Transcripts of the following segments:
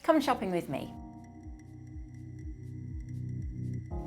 Come shopping with me.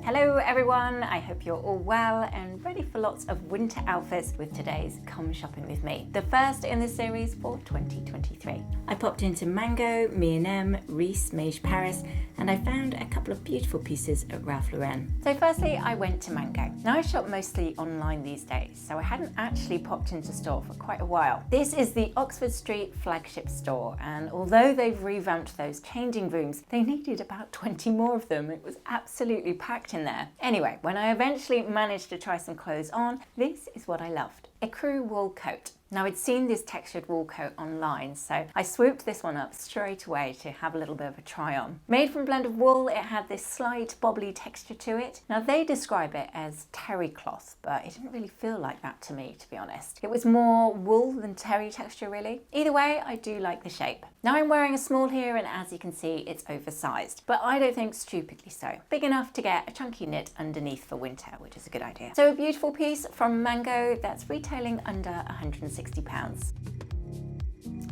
Hello everyone, I hope you're all well and ready for lots of winter outfits with today's Come Shopping With Me, the first in this series for 2023. I popped into Mango, ME+EM, Reiss, Maje Paris, and I found a couple of beautiful pieces at Ralph Lauren. So firstly, I went to Mango. Now I shop mostly online these days, so I hadn't actually popped into store for quite a while. This is the Oxford Street flagship store, and although they've revamped those changing rooms, they needed about 20 more of them. It was absolutely packed in there. Anyway, when I eventually managed to try some clothes on, this is what I loved. A crew wool coat. Now I'd seen this textured wool coat online, so I swooped this one up straight away to have a little bit of a try on. Made from a blend of wool, it had this slight bobbly texture to it. Now they describe it as terry cloth, but it didn't really feel like that to me, to be honest. It was more wool than terry texture really. Either way, I do like the shape. Now I'm wearing a small here, and as you can see, it's oversized, but I don't think stupidly so. Big enough to get a chunky knit underneath for winter, which is a good idea. So a beautiful piece from Mango that's retailing under £160.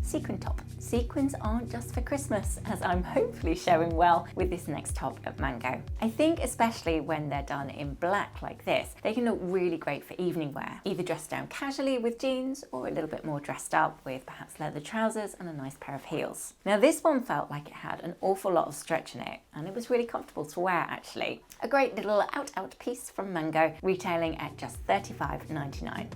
Sequin top. Sequins aren't just for Christmas, as I'm hopefully showing well with this next top at Mango. I think especially when they're done in black like this, they can look really great for evening wear, either dressed down casually with jeans or a little bit more dressed up with perhaps leather trousers and a nice pair of heels. Now this one felt like it had an awful lot of stretch in it, and it was really comfortable to wear actually. A great little out piece from Mango, retailing at just £35.99.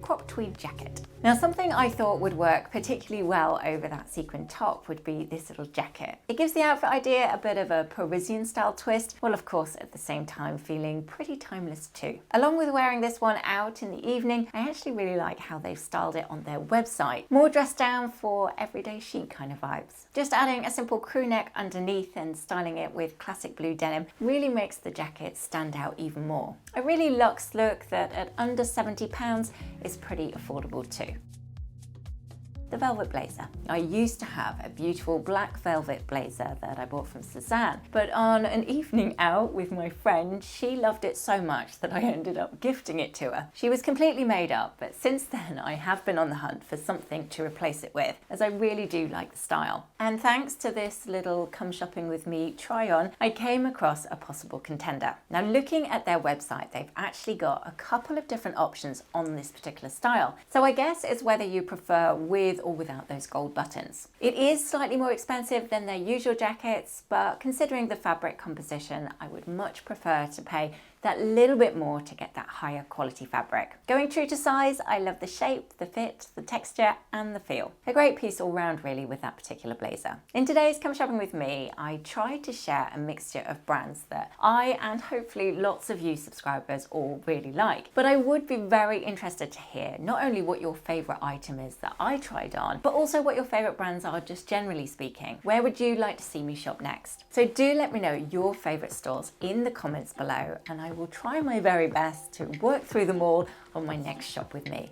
Crop tweed jacket. Now something I thought would work particularly well over that sequin top would be this little jacket. It gives the outfit idea a bit of a Parisian style twist, while of course at the same time feeling pretty timeless too. Along with wearing this one out in the evening, I actually really like how they've styled it on their website. More dressed down for everyday chic kind of vibes. Just adding a simple crew neck underneath and styling it with classic blue denim really makes the jacket stand out even more. A really luxe look that at under £70 is pretty affordable too. The velvet blazer. I used to have a beautiful black velvet blazer that I bought from Suzanne, but on an evening out with my friend, she loved it so much that I ended up gifting it to her. She was completely made up, but since then I have been on the hunt for something to replace it with, as I really do like the style. And thanks to this little Come Shopping With Me try on, I came across a possible contender. Now looking at their website, they've actually got a couple of different options on this particular style. So I guess it's whether you prefer with or without those gold buttons. It is slightly more expensive than their usual jackets, but considering the fabric composition, I would much prefer to pay that little bit more to get that higher quality fabric. Going true to size, I love the shape, the fit, the texture and the feel. A great piece all round really with that particular blazer. In today's Come Shopping With Me, I tried to share a mixture of brands that I and hopefully lots of you subscribers all really like. But I would be very interested to hear not only what your favourite item is that I tried on, but also what your favourite brands are just generally speaking. Where would you like to see me shop next? So do let me know your favourite stores in the comments below, and I will try my very best to work through them all on my next shop with me.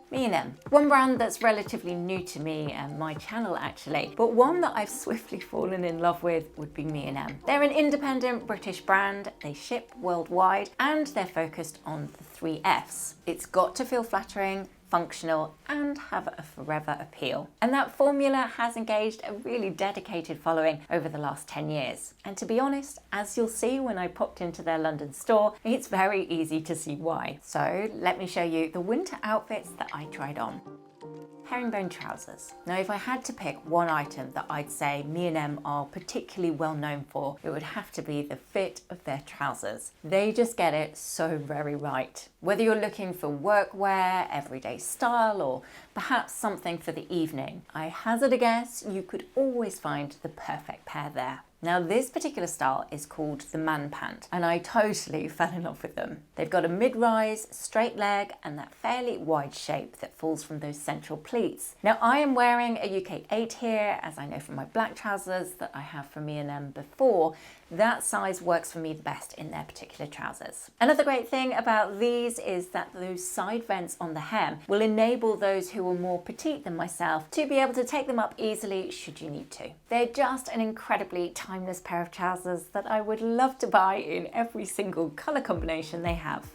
ME+EM. One brand that's relatively new to me and my channel actually, but one that I've swiftly fallen in love with would be ME+EM. They're an independent British brand, they ship worldwide, and they're focused on the 3 Fs. It's got to feel flattering, functional and have a forever appeal. And that formula has engaged a really dedicated following over the last 10 years. And to be honest, as you'll see when I popped into their London store, it's very easy to see why. So let me show you the winter outfits that I tried on. Herringbone trousers. Now if I had to pick one item that I'd say ME+EM are particularly well known for, it would have to be the fit of their trousers. They just get it so very right. Whether you're looking for workwear, everyday style, or perhaps something for the evening, I hazard a guess you could always find the perfect pair there. Now this particular style is called the man pant, and I totally fell in love with them. They've got a mid-rise, straight leg and that fairly wide shape that falls from those central pleats. Now I am wearing a UK 8 here, as I know from my black trousers that I have from ME+EM before. That size works for me the best in their particular trousers. Another great thing about these is that those side vents on the hem will enable those who are more petite than myself to be able to take them up easily should you need to. They're just an incredibly timeless pair of trousers that I would love to buy in every single colour combination they have.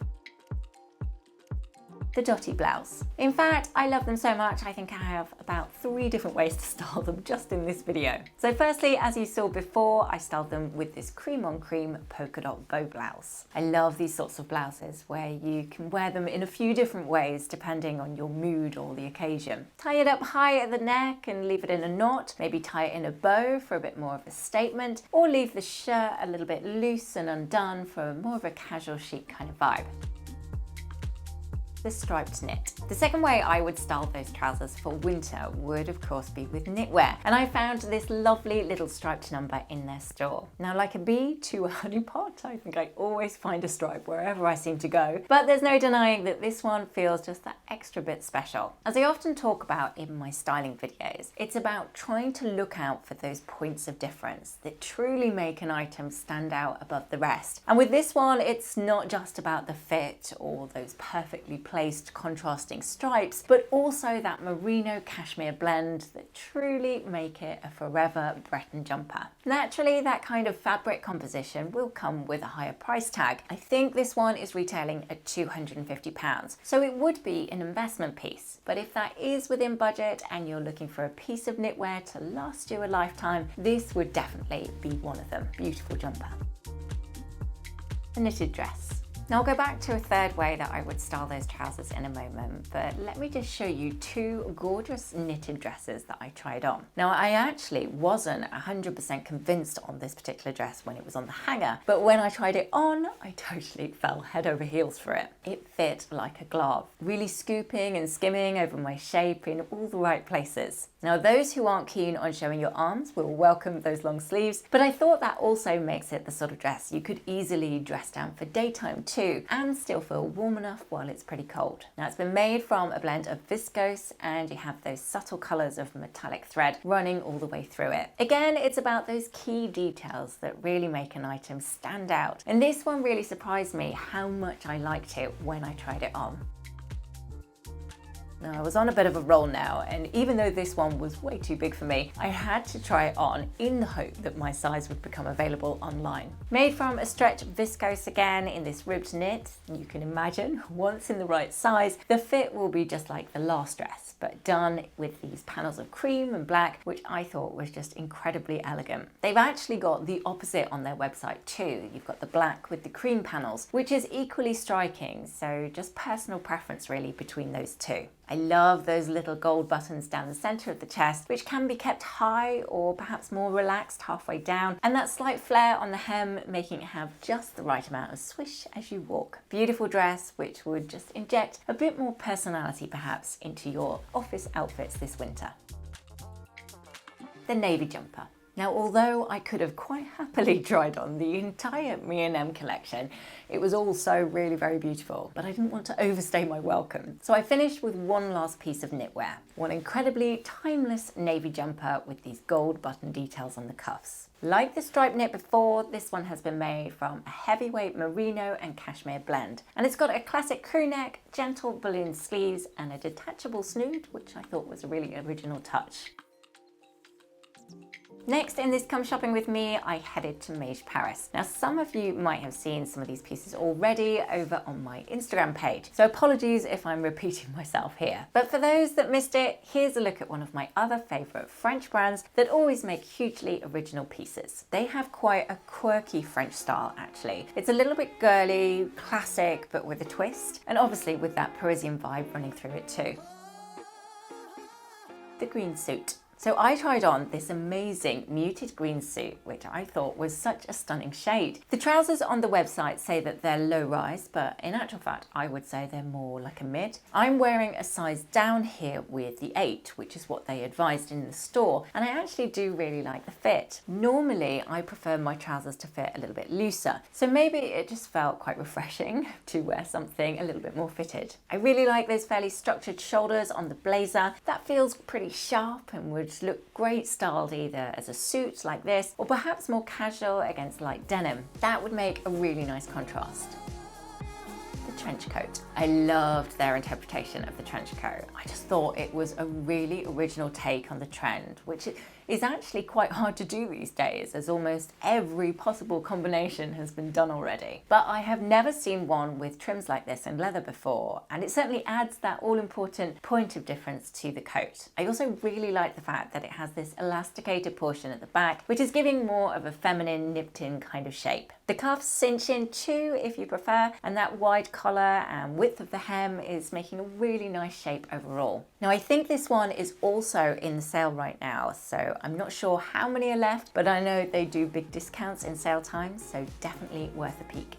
the dotty blouse. In fact, I love them so much, I think I have about 3 different ways to style them just in this video. So firstly, as you saw before, I styled them with this cream on cream polka dot bow blouse. I love these sorts of blouses where you can wear them in a few different ways depending on your mood or the occasion. Tie it up high at the neck and leave it in a knot, maybe tie it in a bow for a bit more of a statement, or leave the shirt a little bit loose and undone for more of a casual chic kind of vibe. The striped knit. The second way I would style those trousers for winter would of course be with knitwear, and I found this lovely little striped number in their store. Now, like a bee to a honey pot, I think I always find a stripe wherever I seem to go, but there's no denying that this one feels just that extra bit special. As I often talk about in my styling videos, it's about trying to look out for those points of difference that truly make an item stand out above the rest. And with this one, it's not just about the fit or those perfectly placed contrasting stripes, but also that merino cashmere blend that truly make it a forever Breton jumper. Naturally, that kind of fabric composition will come with a higher price tag. I think this one is retailing at £250, so it would be an investment piece. But if that is within budget and you're looking for a piece of knitwear to last you a lifetime, this would definitely be one of them. Beautiful jumper. A knitted dress. Now I'll go back to a third way that I would style those trousers in a moment, but let me just show you 2 gorgeous knitted dresses that I tried on. Now I actually wasn't 100% convinced on this particular dress when it was on the hanger, but when I tried it on, I totally fell head over heels for it. It fit like a glove, really scooping and skimming over my shape in all the right places. Now those who aren't keen on showing your arms will welcome those long sleeves, but I thought that also makes it the sort of dress you could easily dress down for daytime too, and still feel warm enough while it's pretty cold. Now it's been made from a blend of viscose, and you have those subtle colours of metallic thread running all the way through it. Again, it's about those key details that really make an item stand out, and this one really surprised me how much I liked it when I tried it on. Now I was on a bit of a roll now, and even though this one was way too big for me, I had to try it on in the hope that my size would become available online. Made from a stretch viscose again in this ribbed knit, you can imagine once in the right size, the fit will be just like the last dress, but done with these panels of cream and black, which I thought was just incredibly elegant. They've actually got the opposite on their website too. You've got the black with the cream panels, which is equally striking, so just personal preference really between those two. I love those little gold buttons down the centre of the chest, which can be kept high or perhaps more relaxed halfway down, and that slight flare on the hem making it have just the right amount of swish as you walk. Beautiful dress which would just inject a bit more personality perhaps into your office outfits this winter. The navy jumper. Now, although I could have quite happily tried on the entire ME+EM collection, it was also really very beautiful, but I didn't want to overstay my welcome. So I finished with one last piece of knitwear, one incredibly timeless navy jumper with these gold button details on the cuffs. Like the striped knit before, this one has been made from a heavyweight merino and cashmere blend. And it's got a classic crew neck, gentle balloon sleeves, and a detachable snood, which I thought was a really original touch. Next in this Come Shopping With Me, I headed to Maje Paris. Now, some of you might have seen some of these pieces already over on my Instagram page, so apologies if I'm repeating myself here. But for those that missed it, here's a look at one of my other favourite French brands that always make hugely original pieces. They have quite a quirky French style, actually. It's a little bit girly, classic, but with a twist, and obviously with that Parisian vibe running through it too. The green suit. So I tried on this amazing muted green suit, which I thought was such a stunning shade. The trousers on the website say that they're low rise, but in actual fact, I would say they're more like a mid. I'm wearing a size down here with the 8, which is what they advised in the store, and I actually do really like the fit. Normally, I prefer my trousers to fit a little bit looser, so maybe it just felt quite refreshing to wear something a little bit more fitted. I really like those fairly structured shoulders on the blazer. That feels pretty sharp and would look great styled either as a suit like this or perhaps more casual against light denim. That would make a really nice contrast. The trench coat. I loved their interpretation of the trench coat. I just thought it was a really original take on the trend, which is actually quite hard to do these days, as almost every possible combination has been done already. But I have never seen one with trims like this in leather before, and it certainly adds that all-important point of difference to the coat. I also really like the fact that it has this elasticated portion at the back, which is giving more of a feminine nipped-in kind of shape. The cuffs cinch in too, if you prefer, and that wide collar and width of the hem is making a really nice shape overall. Now, I think this one is also in the sale right now, so I'm not sure how many are left, but I know they do big discounts in sale times, so definitely worth a peek.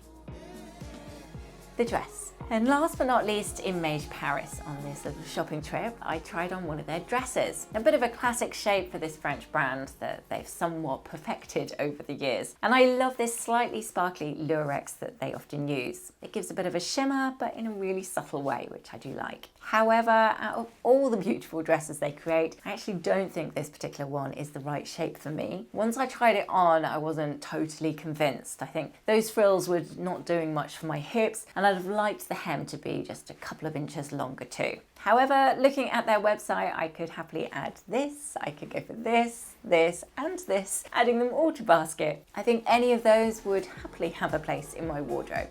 The dress. And last but not least, in Maje Paris, on this little shopping trip, I tried on one of their dresses. A bit of a classic shape for this French brand that they've somewhat perfected over the years. And I love this slightly sparkly lurex that they often use. It gives a bit of a shimmer, but in a really subtle way, which I do like. However, out of all the beautiful dresses they create, I actually don't think this particular one is the right shape for me. Once I tried it on, I wasn't totally convinced. I think those frills were not doing much for my hips, and I'd have liked the hem to be just a couple of inches longer too. However, looking at their website, I could happily add this, I could go for this, this, and this, adding them all to basket. I think any of those would happily have a place in my wardrobe.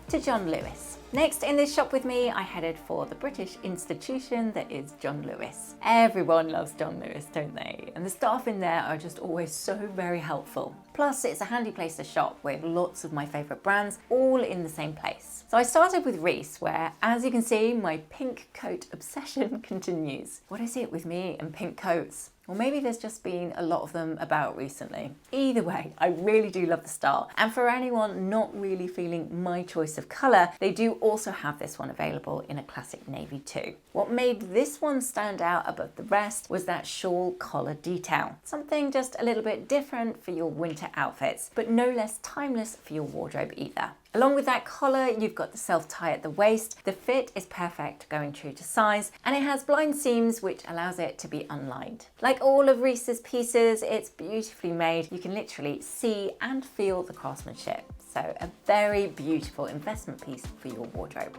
To John Lewis. Next in this shop with me, I headed for the British institution that is John Lewis. Everyone loves John Lewis, don't they? And the staff in there are just always so very helpful. Plus, it's a handy place to shop with lots of my favourite brands, all in the same place. So I started with Reiss, where, as you can see, my pink coat obsession continues. What is it with me and pink coats? Or maybe there's just been a lot of them about recently. Either way, I really do love the style. And for anyone not really feeling my choice of colour, they do also have this one available in a classic navy too. What made this one stand out above the rest was that shawl collar detail. Something just a little bit different for your winter outfits, but no less timeless for your wardrobe either. Along with that collar, you've got the self-tie at the waist. The fit is perfect, going true to size, and it has blind seams, which allows it to be unlined. Like all of Reiss's pieces, it's beautifully made. You can literally see and feel the craftsmanship. So a very beautiful investment piece for your wardrobe.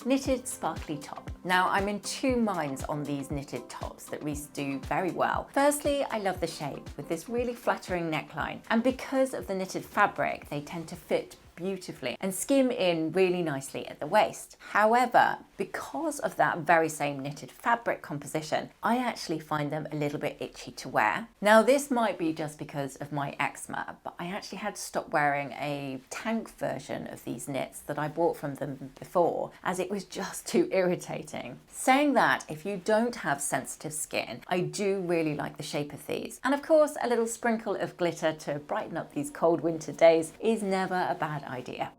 Knitted sparkly top. Now, I'm in two minds on these knitted tops that Reiss do very well. Firstly, I love the shape with this really flattering neckline, and because of the knitted fabric, they tend to fit beautifully and skim in really nicely at the waist. However, because of that very same knitted fabric composition, I actually find them a little bit itchy to wear. Now, this might be just because of my eczema, but I actually had to stop wearing a tank version of these knits that I bought from them before, as it was just too irritating. Saying that, if you don't have sensitive skin, I do really like the shape of these. And of course, a little sprinkle of glitter to brighten up these cold winter days is never a bad idea.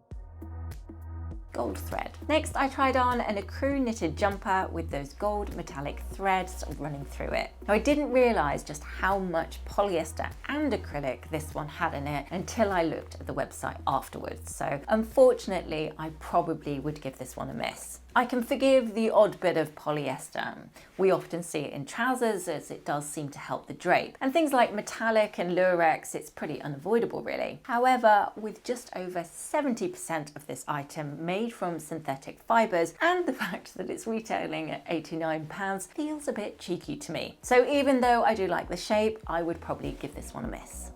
Gold thread. Next, I tried on an ecru knitted jumper with those gold metallic threads running through it. Now, I didn't realise just how much polyester and acrylic this one had in it until I looked at the website afterwards. So unfortunately, I probably would give this one a miss. I can forgive the odd bit of polyester. We often see it in trousers, as it does seem to help the drape. And things like metallic and lurex, it's pretty unavoidable really. However, with just over 70% of this item made from synthetic fibres, and the fact that it's retailing at £89 feels a bit cheeky to me. So even though I do like the shape, I would probably give this one a miss.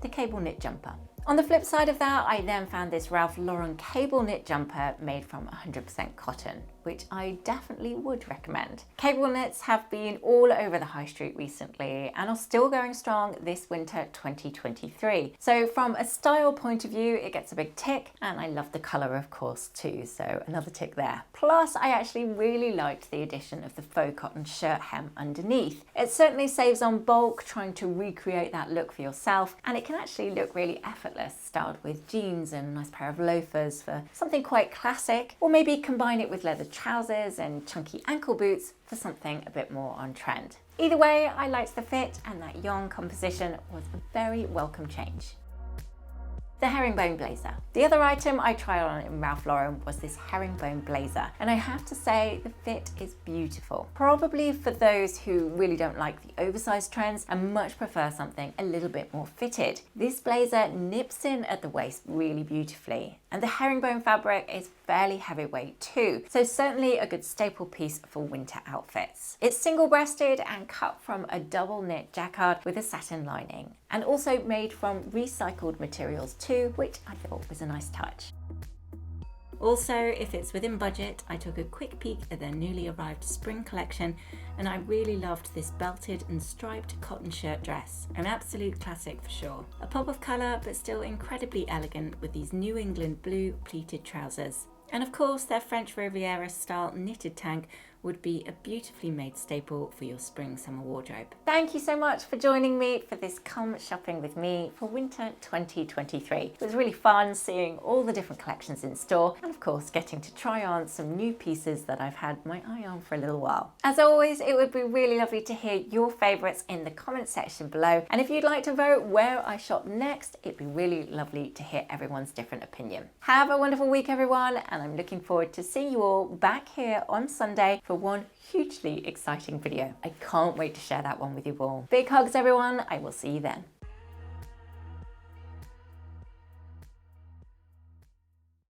The cable knit jumper. On the flip side of that, I then found this Ralph Lauren cable knit jumper made from 100% cotton, which I definitely would recommend. Cable knits have been all over the high street recently and are still going strong this winter 2023. So from a style point of view, it gets a big tick, and I love the colour of course too, so another tick there. Plus, I actually really liked the addition of the faux cotton shirt hem underneath. It certainly saves on bulk trying to recreate that look for yourself, and it can actually look really effortless, styled with jeans and a nice pair of loafers for something quite classic, or maybe combine it with leather trousers and chunky ankle boots for something a bit more on trend. Either way, I liked the fit, and that yarn composition was a very welcome change. the herringbone blazer. The other item I tried on in Ralph Lauren was this herringbone blazer, and I have to say the fit is beautiful. Probably for those who really don't like the oversized trends and much prefer something a little bit more fitted. This blazer nips in at the waist really beautifully, and the herringbone fabric is fairly heavyweight too, so certainly a good staple piece for winter outfits. It's single-breasted and cut from a double knit jacquard with a satin lining, and also made from recycled materials too, which I thought was a nice touch. Also, if it's within budget, I took a quick peek at their newly arrived spring collection, and I really loved this belted and striped cotton shirt dress. An absolute classic for sure. A pop of colour, but still incredibly elegant with these New England blue pleated trousers. And of course, their French Riviera style knitted tank would be a beautifully made staple for your spring-summer wardrobe. Thank you so much for joining me for this Come Shopping with me for winter 2023. It was really fun seeing all the different collections in store, and of course getting to try on some new pieces that I've had my eye on for a little while. As always, it would be really lovely to hear your favourites in the comment section below, and if you'd like to vote where I shop next, it'd be really lovely to hear everyone's different opinion. Have a wonderful week everyone, and I'm looking forward to seeing you all back here on Sunday for one hugely exciting video. I can't wait to share that one with you all. Big hugs everyone, I will see you then.